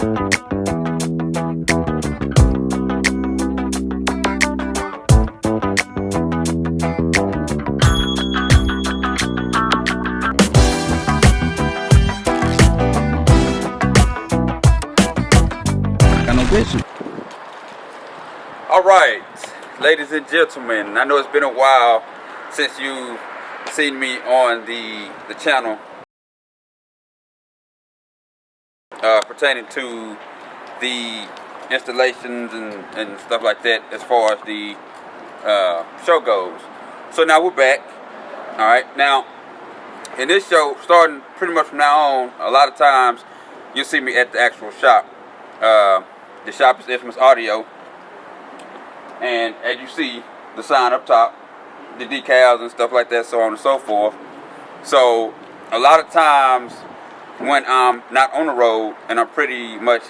All right, ladies and gentlemen, I know it's been a while since you've seen me on the channel pertaining to the installations and stuff like that as far as the show goes. So now we're back. All right, now in this show, starting pretty much from now on, a lot of times you'll see me at the actual shop. The shop is Infamous Audio, and as you see, the sign up top, the decals and stuff like that, so on and so forth. So a lot of times when I'm not on the road and I'm pretty much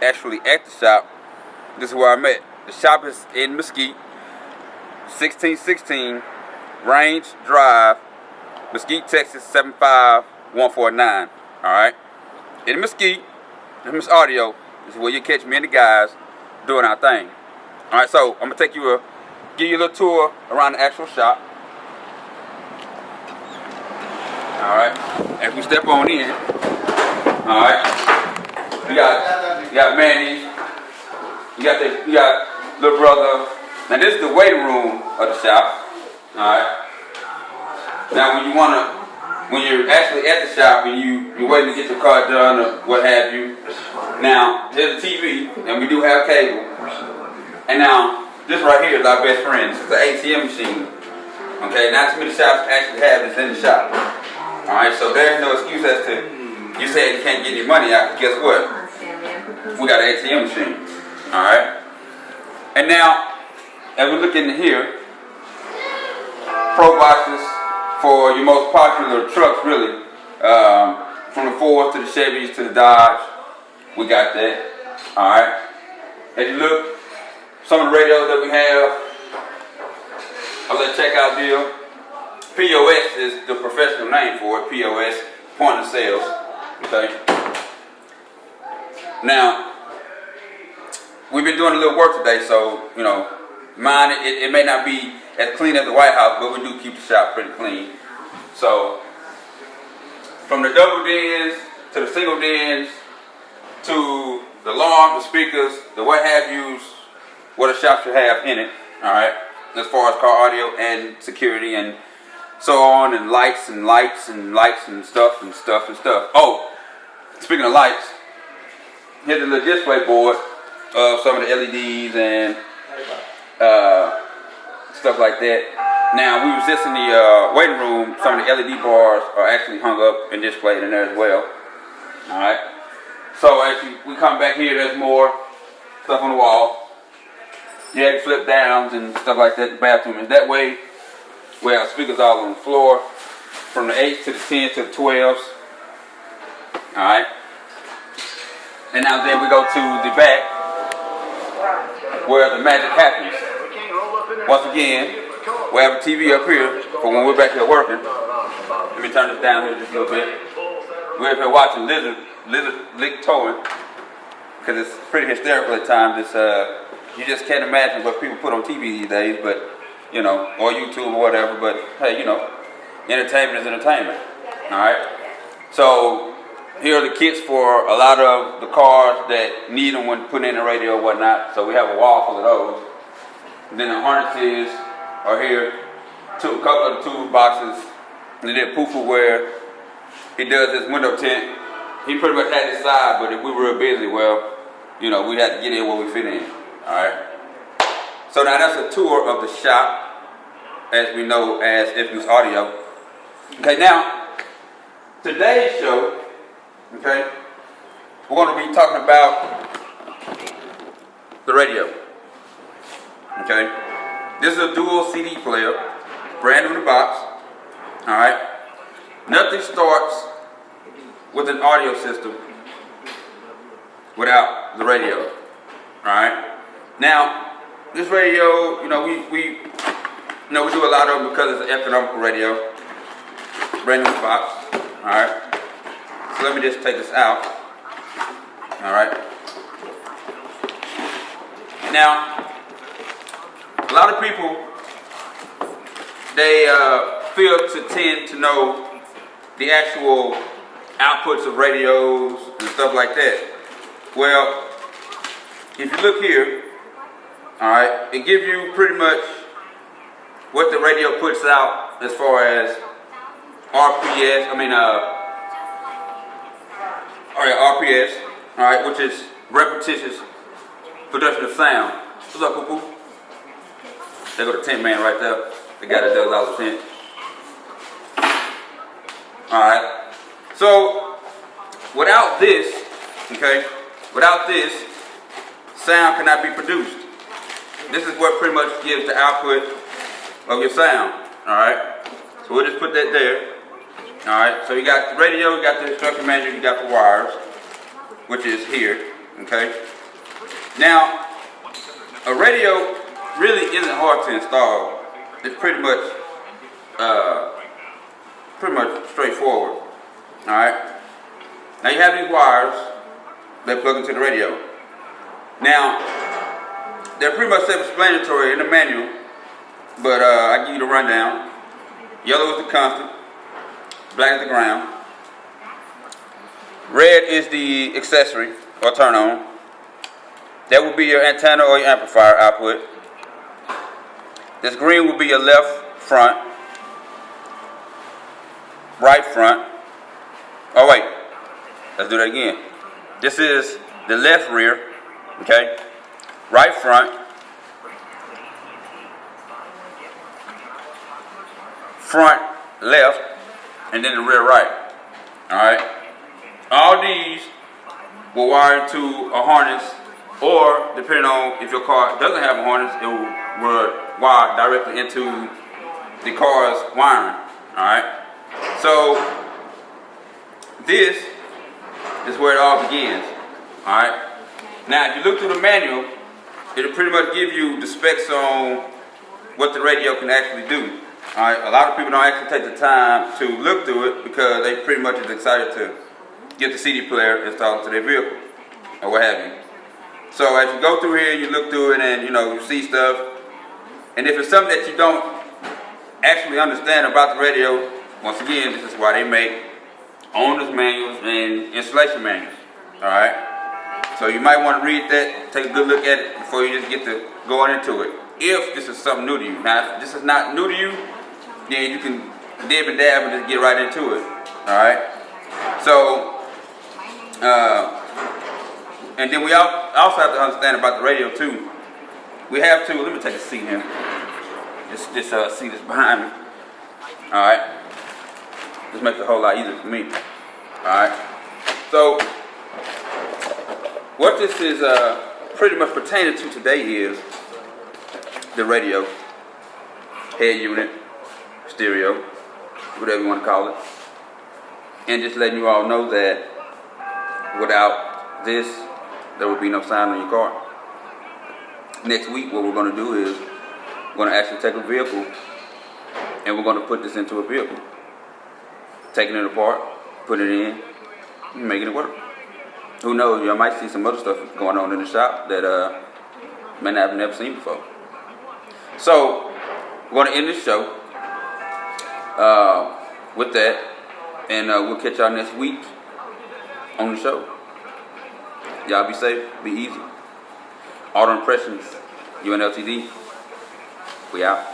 actually at the shop, this is where I'm at. The shop is in Mesquite, 1616 Range Drive, Mesquite, Texas 75149. All right, in Mesquite, Infamous Audio. This is where you catch me and the guys doing our thing. All right, so I'm gonna give you a little tour around the actual shop. All right, as we step on in. All right, you got Manny, you got little brother. Now this is the waiting room of the shop. All right. Now when you're actually at the shop and you're waiting to get your car done or what have you. Now there's a TV and we do have cable. And now this right here is our best friend. This is an ATM machine. Okay, not too many shops actually have this in the shop. All right, so there's no excuse as to you saying you can't get any money out. Guess what? We got an ATM machine. All right. And now as we look into here, pro boxes for your most popular trucks, really. From the Fords to the Chevys to the Dodge, we got that. All right. As you look, some of the radios that we have, a little checkout deal. POS is the professional name for it. POS, point of sales. Okay. Now, we've been doing a little work today, so you know, mine it may not be as clean as the White House, but we do keep the shop pretty clean. So, from the double dens to the single dens to the alarms, the speakers, the what have yous, what a shop should have in it. All right, as far as car audio and security and so on, and lights and stuff. Oh, speaking of lights, here's a little display board of some of the LEDs and stuff like that. Now we was just in the waiting room. Some of the LED bars are actually hung up and displayed in there as well. All right. So as we come back here, there's more stuff on the wall. You have flip downs and stuff like that. The bathroom is that way. We have speakers all on the floor, from the 8s to the 10s to the 12s. All right. And now then we go to the back, where the magic happens. Once again, we have a TV up here for when we're back here working. Let me turn this down here just a little bit. We're up here watching lizard lick towing, because it's pretty hysterical at times. It's you just can't imagine what people put on TV these days, but you know, or YouTube or whatever. But hey, you know, entertainment is entertainment. All right. So here are the kits for a lot of the cars that need them when putting in the radio or whatnot. So we have a wall full of those. And then the harnesses are here. A couple of the tool boxes. And then Poofa, where he does his window tint. He pretty much had his side, but if we were real busy, well, you know, we'd have to get in where we fit in. All right. So now that's a tour of the shop, as we know as Infamous Audio. Okay, now today's show, okay, we're going to be talking about the radio. Okay, this is a dual CD player, brand new in the box. All right, nothing starts with an audio system without the radio. All right, now this radio, you know, we do a lot of them because it's an economical radio, brand new in the box. All right, so let me just take this out. All right, Now, a lot of people, they feel to tend to know the actual outputs of radios and stuff like that. Well, if you look here, all right, it gives you pretty much what the radio puts out as far as RPS, RPS, all right, which is repetitious production of sound. What's up, Cuckoo? There go the tent man right there, the guy that does all the tent. All right, so without this, okay, without this, sound cannot be produced. This is what pretty much gives the output of your sound. All right, so we'll just put that there. All right, so you got the radio, you got the instruction manual, you got the wires, which is here. Okay. Now, a radio really isn't hard to install. It's pretty much straightforward. All right. Now you have these wires that plug into the radio. Now, they're pretty much self-explanatory in the manual, but I give you the rundown. Yellow is the constant, black is the ground, red is the accessory or turn on. That will be your antenna or your amplifier output. This green will be your left front, right front. Oh wait, let's do that again. This is the left rear, okay? Right front, front left, and then the rear right. All right. All these will wire into a harness, or depending on if your car doesn't have a harness, it will wire directly into the car's wiring. All right. So this is where it all begins. All right. Now, if you look through the manual, it'll pretty much give you the specs on what the radio can actually do. All right. A lot of people don't actually take the time to look through it because they pretty much is excited to get the CD player installed into their vehicle or what have you. So as you go through here, you look through it and you see stuff. And if it's something that you don't actually understand about the radio, once again, this is why they make owner's manuals and installation manuals. All right. So you might want to read that, take a good look at it before you just get to going into it. If this is something new to you. Now, if this is not new to you, then you can dib and dab and just get right into it. All right. So, and then we also have to understand about the radio too. We have to. Let me take a seat here. This seat is behind me. All right. This makes it a whole lot easier for me. All right. So, what this is pretty much pertaining to today is the radio, head unit, stereo, whatever you want to call it. And just letting you all know that without this, there will be no sound in your car. Next week, what we're going to do is we're going to actually take a vehicle and we're going to put this into a vehicle. Taking it apart, putting it in, and making it work. Who knows, you might see some other stuff going on in the shop that may not have never seen before. So, we're going to end this show with that, and we'll catch y'all next week on the show. Y'all be safe, be easy. Auto Impressions, UNLTD, we out.